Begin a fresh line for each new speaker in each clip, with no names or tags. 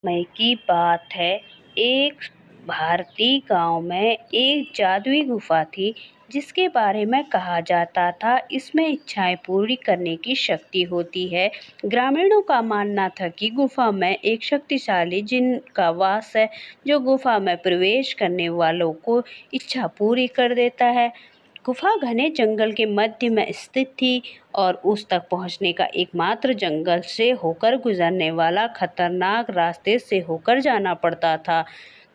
समय की बात है। एक भारतीय गांव में एक जादुई गुफा थी जिसके बारे में कहा जाता था इसमें इच्छाएं पूरी करने की शक्ति होती है। ग्रामीणों का मानना था कि गुफा में एक शक्तिशाली जिन का वास है जो गुफा में प्रवेश करने वालों को इच्छा पूरी कर देता है। गुफा घने जंगल के मध्य में स्थित थी और उस तक पहुंचने का एकमात्र जंगल से होकर गुजरने वाला खतरनाक रास्ते से होकर जाना पड़ता था।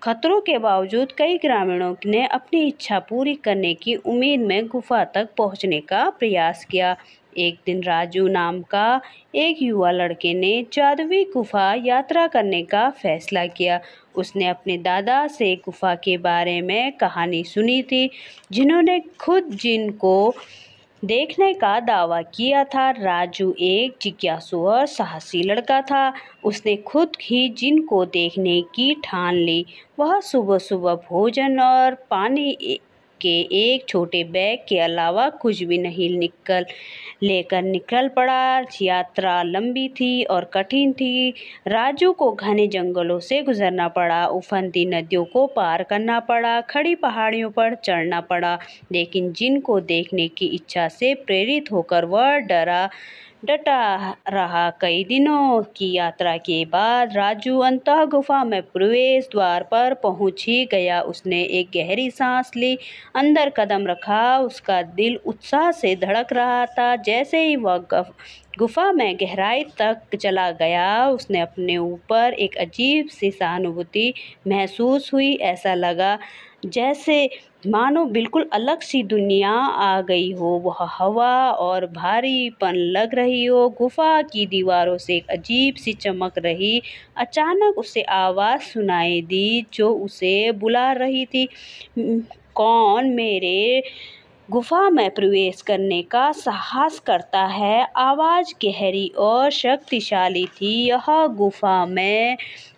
खतरों के बावजूद कई ग्रामीणों ने अपनी इच्छा पूरी करने की उम्मीद में गुफा तक पहुंचने का प्रयास किया। एक दिन राजू नाम का एक युवा लड़के ने जादुई गुफा यात्रा करने का फैसला किया। उसने अपने दादा से गुफा के बारे में कहानी सुनी थी जिन्होंने खुद जिन को देखने का दावा किया था। राजू एक जिज्ञासु और साहसी लड़का था। उसने खुद ही जिन को देखने की ठान ली। वह सुबह सुबह भोजन और पानी के एक छोटे बैग के अलावा कुछ भी नहीं लेकर निकल पड़ा। यात्रा लंबी थी और कठिन थी। राजू को घने जंगलों से गुजरना पड़ा, उफनती नदियों को पार करना पड़ा, खड़ी पहाड़ियों पर चढ़ना पड़ा, लेकिन जिन को देखने की इच्छा से प्रेरित होकर वह डटा रहा। कई दिनों की यात्रा के बाद राजू अंततः गुफा में प्रवेश द्वार पर पहुंच ही गया। उसने एक गहरी सांस ली, अंदर कदम रखा। उसका दिल उत्साह से धड़क रहा था। जैसे ही वह गुफा में गहराई तक चला गया, उसने अपने ऊपर एक अजीब सी सहानुभूति महसूस हुई। ऐसा लगा जैसे मानो बिल्कुल अलग सी दुनिया आ गई हो। वह हवा और भारीपन लग रही हो। गुफा की दीवारों से एक अजीब सी चमक रही। अचानक उसे आवाज़ सुनाई दी जो उसे बुला रही थी, कौन मेरे गुफा में प्रवेश करने का साहस करता है? आवाज़ गहरी और शक्तिशाली थी। यह गुफा में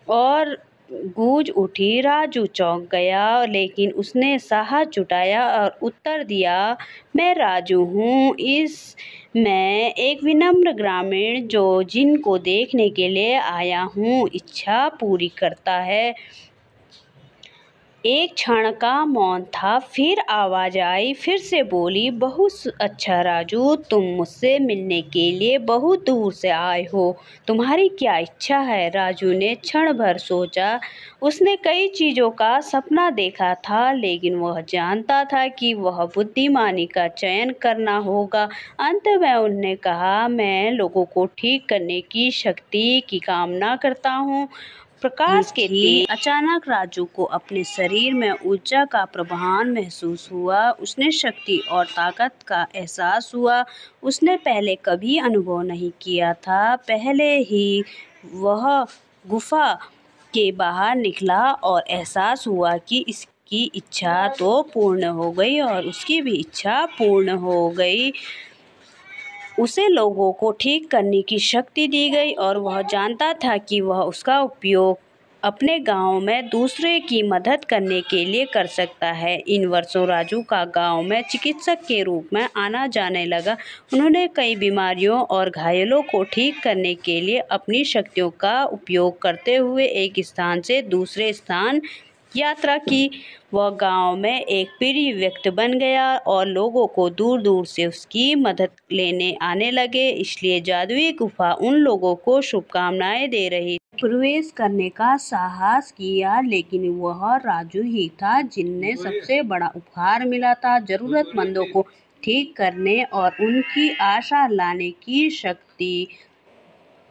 और गूंज उठी। राजू चौंक गया, लेकिन उसने साहस जुटाया और उत्तर दिया, मैं राजू हूँ। मैं एक विनम्र ग्रामीण जो जिनको देखने के लिए आया हूँ। इच्छा पूरी करता है। एक क्षण का मौन था, फिर आवाज आई, फिर से बोली, बहुत अच्छा राजू, तुम मुझसे मिलने के लिए बहुत दूर से आए हो। तुम्हारी क्या इच्छा है? राजू ने क्षण भर सोचा। उसने कई चीजों का सपना देखा था, लेकिन वह जानता था कि वह बुद्धिमानी का चयन करना होगा। अंत में उन्होंने कहा, मैं लोगों को ठीक करने की शक्ति की कामना करता हूँ। प्रकाश के तेज अचानक राजू को अपने शरीर में ऊर्जा का प्रवाहन महसूस हुआ। उसने शक्ति और ताकत का एहसास हुआ। उसने पहले कभी अनुभव नहीं किया था। पहले ही वह गुफा के बाहर निकला और एहसास हुआ कि इसकी इच्छा तो पूर्ण हो गई और उसकी भी इच्छा पूर्ण हो गई। उसे लोगों को ठीक करने की शक्ति दी गई और वह जानता था कि वह उसका उपयोग अपने गांव में दूसरे की मदद करने के लिए कर सकता है। इन वर्षों राजू का गांव में चिकित्सक के रूप में आना जाने लगा। उन्होंने कई बीमारियों और घायलों को ठीक करने के लिए अपनी शक्तियों का उपयोग करते हुए एक स्थान से दूसरे स्थान यात्रा की। वह गांव में एक प्रिय व्यक्ति बन गया और लोगों को दूर दूर से उसकी मदद लेने आने लगे। इसलिए जादुई गुफा उन लोगों को शुभकामनाएं दे रही प्रवेश करने का साहस किया, लेकिन वह राजू ही था जिन्हें सबसे बड़ा उपहार मिला था, जरूरतमंदों को ठीक करने और उनकी आशा लाने की शक्ति।